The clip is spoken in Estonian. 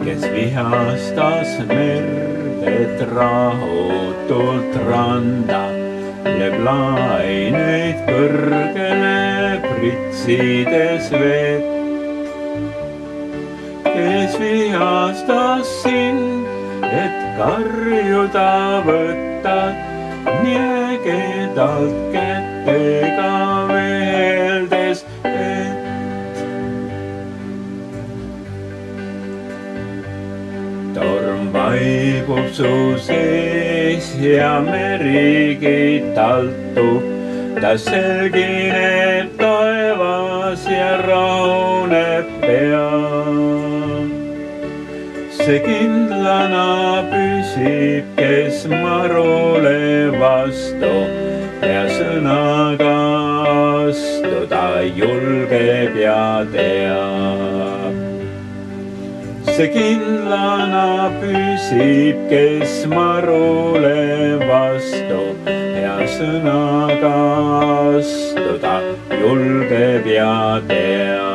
kes vihastas merd, et rahutult randa lööb laineid kõrgele pritsides vett. Kes vihastas sind, et karjuda võtad, nii ägedalt kätega veeldes vett. Torm vaibub su sees ja meri taltub, ta selgineb taevas ja rauneb pea. See kindlana püsib, kes marule vastu ja sõnaga astuda julgeb ja teab. See kindlana püsib, kes marule vastu ja sõnaga astuda julgeb ja teab.